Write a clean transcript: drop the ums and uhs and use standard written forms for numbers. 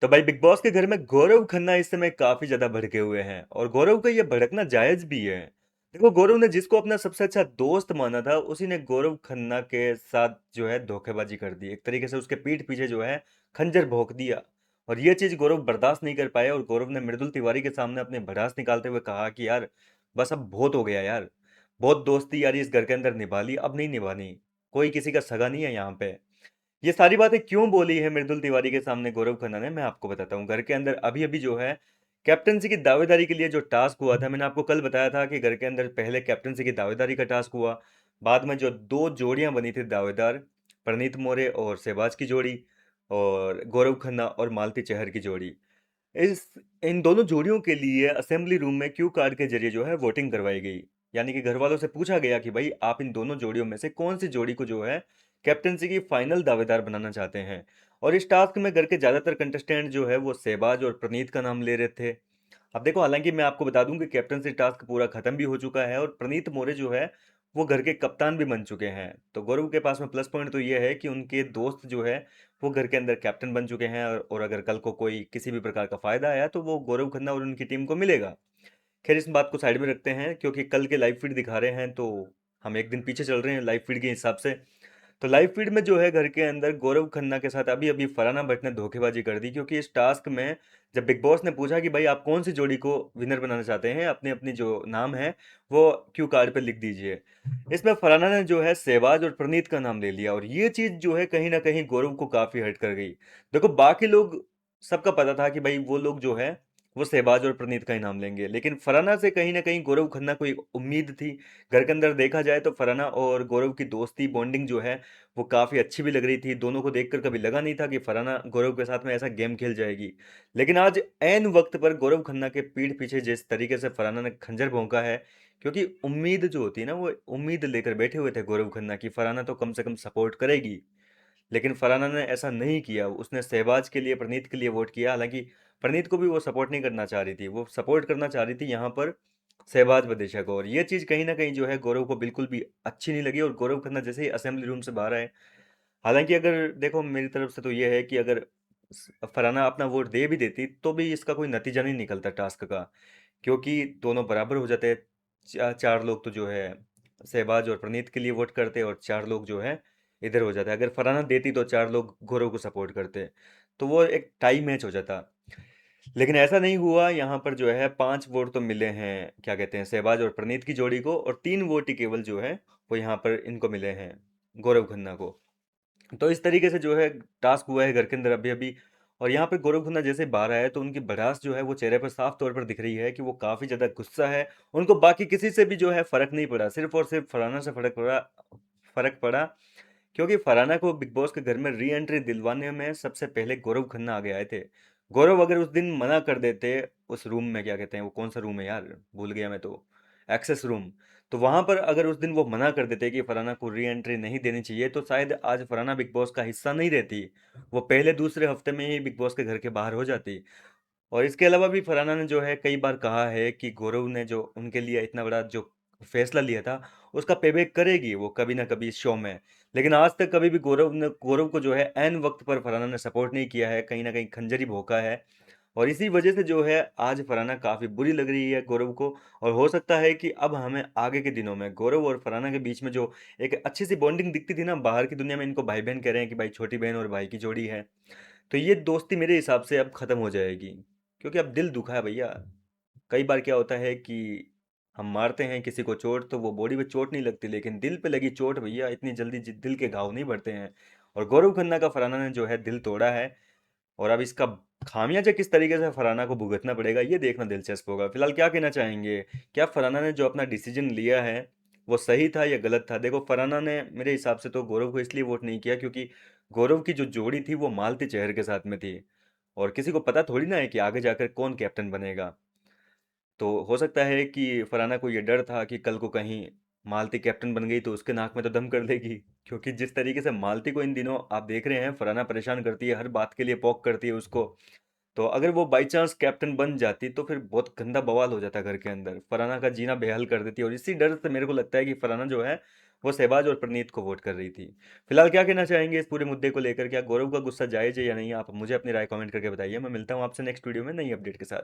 तो भाई big boss के घर में गौरव खन्ना इस समय काफी ज्यादा भड़के हुए हैं और गौरव का ये भड़कना जायज भी है। देखो, गौरव ने जिसको अपना सबसे अच्छा दोस्त माना था उसी ने गौरव खन्ना के साथ जो है धोखेबाजी कर दी, एक तरीके से उसके पीठ पीछे जो है खंजर भोंक दिया। और ये चीज गौरव बर्दाश्त नहीं कर पाया और गौरव ने मृदुल तिवारी के सामने अपनी भड़ास निकालते हुए कहा कि यार बस अब बहुत हो गया यार, बहुत दोस्ती यारी इस घर के अंदर निभा ली, अब नहीं निभानी। कोई किसी का सगा नहीं है यहाँ पे। ये सारी बातें क्यों बोली है मृदुल तिवारी के सामने गौरव खन्ना ने, मैं आपको बताता हूँ। घर के अंदर अभी अभी जो है कैप्टनसी की दावेदारी के लिए जो टास्क हुआ था, मैंने आपको कल बताया था कि घर के अंदर पहले कैप्टनसी की दावेदारी का टास्क हुआ। बाद में जो दो जोड़ियां बनी थी दावेदार, प्रनीत मोरे और सहबाज की जोड़ी, और गौरव खन्ना और मालती चहर की जोड़ी। इस इन दोनों जोड़ियों के लिए असेंबली रूम में क्यू कार्ड के जरिए जो है वोटिंग करवाई गई। यानी कि घर वालों से पूछा गया कि भाई आप इन दोनों जोड़ियों में से कौन सी जोड़ी को जो है कैप्टनसी की फाइनल दावेदार बनाना चाहते हैं। और इस टास्क में घर के ज्यादातर कंटेस्टेंट जो है वो सहबाज और प्रनीत का नाम ले रहे थे। अब देखो, हालांकि मैं आपको बता दूं कि कैप्टनसी टास्क पूरा खत्म भी हो चुका है और प्रनीत मोरे जो है वो घर के कप्तान भी बन चुके हैं। तो गौरव के पास में प्लस पॉइंट तो ये है कि उनके दोस्त जो है वो घर के अंदर कैप्टन बन चुके हैं, और अगर कल को कोई किसी भी प्रकार का फायदा आया तो वो गौरव खन्ना और उनकी टीम को मिलेगा। खैर, इस बात को साइड में रखते हैं क्योंकि कल के लाइव फीड दिखा रहे हैं तो हम एक दिन पीछे चल रहे हैं लाइव फीड के हिसाब से। तो लाइव फीड में जो है घर के अंदर गौरव खन्ना के साथ अभी अभी फरहाना भट्ट ने धोखेबाजी कर दी, क्योंकि इस टास्क में जब बिग बॉस ने पूछा कि भाई आप कौन सी जोड़ी को विनर बनाना चाहते हैं, अपने अपनी जो नाम है वो क्यू कार्ड पे लिख दीजिए। इसमें फरहाना ने जो है सहवाज और प्रणीत का नाम ले लिया और ये चीज जो है कहीं ना कहीं गौरव को काफी हर्ट कर गई। देखो, बाकी लोग सबका पता था कि भाई वो लोग जो है वो सहबाज और प्रणीत का ही नाम लेंगे, लेकिन फरहाना से कहीं ना कहीं गौरव खन्ना को एक उम्मीद थी। घर के अंदर देखा जाए तो फरहाना और गौरव की दोस्ती बॉन्डिंग जो है वो काफ़ी अच्छी भी लग रही थी। दोनों को देखकर कभी लगा नहीं था कि फरहाना गौरव के साथ में ऐसा गेम खेल जाएगी। लेकिन आज ऐन वक्त पर गौरव खन्ना के पीठ पीछे जिस तरीके से फरहाना ने खंजर भोंका है, क्योंकि उम्मीद जो होती है ना, वो उम्मीद लेकर बैठे हुए थे गौरव खन्ना की फरहाना तो कम से कम सपोर्ट करेगी। लेकिन फरहाना ने ऐसा नहीं किया, उसने सहबाज के लिए, प्रणीत के लिए वोट किया। हालांकि प्रणीत को भी वो सपोर्ट नहीं करना चाह रही थी, वो सपोर्ट करना चाह रही थी यहाँ पर सहबाज बदेशा को। और ये चीज़ कहीं ना कहीं जो है गौरव को बिल्कुल भी अच्छी नहीं लगी और गौरव खन्ना जैसे ही असेंबली रूम से बाहर आए, हालांकि अगर देखो मेरी तरफ से तो ये है कि अगर फरहाना अपना वोट दे भी देती तो भी इसका कोई नतीजा नहीं निकलता टास्क का, क्योंकि दोनों बराबर हो जाते। चार लोग तो जो है सहबाज और प्रणीत के लिए वोट करते और चार लोग जो है इधर हो जाते। अगर फरहाना देती तो चार लोग गौरव को सपोर्ट करते, तो वो एक टाई मैच हो जाता। लेकिन ऐसा नहीं हुआ। यहाँ पर जो है 5 वोट तो मिले हैं, क्या कहते हैं, सहबाज और प्रणीत की जोड़ी को, और 3 वोट ही केवल जो है वो यहाँ पर इनको मिले हैं, गौरव खन्ना को। तो इस तरीके से जो है टास्क हुआ है घर के अंदर अभी अभी। और यहाँ पे गौरव खन्ना जैसे बाहर आया तो उनकी भड़ास जो है वो चेहरे पर साफ तौर पर दिख रही है कि वो काफी ज्यादा गुस्सा है। उनको बाकी किसी से भी जो है फर्क नहीं पड़ा, सिर्फ और सिर्फ फरहाना से फर्क पड़ा। क्योंकि फरहाना को बिग बॉस के घर में री एंट्री दिलवाने में सबसे पहले गौरव खन्ना आगे आए थे। गौरव अगर उस दिन मना कर देते, उस रूम में, क्या कहते हैं वो, कौन सा रूम है यार, भूल गया मैं तो, एक्सेस रूम। तो वहां पर अगर उस दिन वो मना कर देते कि फरहाना को री एंट्री नहीं देनी चाहिए, तो शायद आज फरहाना बिग बॉस का हिस्सा नहीं रहती। वो पहले दूसरे हफ्ते में ही बिग बॉस के घर के बाहर हो जाती। और इसके अलावा भी फरहाना ने जो है कई बार कहा है कि गौरव ने जो उनके लिए इतना बड़ा जो फैसला लिया था उसका पेबैक करेगी वो कभी ना कभी इस शो में। लेकिन आज तक कभी भी गौरव को जो है एन वक्त पर फरहाना ने सपोर्ट नहीं किया है, कहीं ना कहीं खंजरी भोंका है। और इसी वजह से जो है आज फरहाना काफी बुरी लग रही है गौरव को। और हो सकता है कि अब हमें आगे के दिनों में गौरव और फरहाना के बीच में जो एक अच्छी सी बॉन्डिंग दिखती थी ना, बाहर की दुनिया में इनको भाई बहन कह रहे हैं कि भाई छोटी बहन और भाई की जोड़ी है, तो ये दोस्ती मेरे हिसाब से अब खत्म हो जाएगी। क्योंकि अब दिल दुखा है भैया। कई बार क्या होता है कि हम मारते हैं किसी को चोट तो वो बॉडी पे चोट नहीं लगती, लेकिन दिल पे लगी चोट भैया इतनी जल्दी दिल के घाव नहीं बढ़ते हैं। और गौरव खन्ना का फरहाना ने जो है दिल तोड़ा है। और अब इसका खामियाजा किस तरीके से फरहाना को भुगतना पड़ेगा ये देखना दिलचस्प होगा। फिलहाल क्या कहना चाहेंगे, क्या फरहाना ने जो अपना डिसीजन लिया है वो सही था या गलत था? देखो, फरहाना ने मेरे हिसाब से तो गौरव को इसलिए वोट नहीं किया क्योंकि गौरव की जो जोड़ी थी वो मालती चेहर के साथ में थी, और किसी को पता थोड़ी ना है कि आगे जाकर कौन कैप्टन बनेगा। तो हो सकता है कि फरहाना को ये डर था कि कल को कहीं मालती कैप्टन बन गई तो उसके नाक में तो दम कर देगी। क्योंकि जिस तरीके से मालती को इन दिनों आप देख रहे हैं, फरहाना परेशान करती है, हर बात के लिए पोक करती है उसको। तो अगर वो बाई चांस कैप्टन बन जाती तो फिर बहुत गंदा बवाल हो जाता घर के अंदर, फरहाना का जीना बेहाल कर देती। और इसी डर से मेरे को लगता है कि फरहाना जो है वो शहबाज और प्रनीत को वोट कर रही थी। फिलहाल क्या कहना चाहेंगे इस पूरे मुद्दे को लेकर? क्या गौरव का गुस्सा जायज़ है या नहीं? आप मुझे अपनी राय कमेंट करके बताइए। मैं मिलता हूँ आपसे नेक्स्ट वीडियो में नई अपडेट के साथ।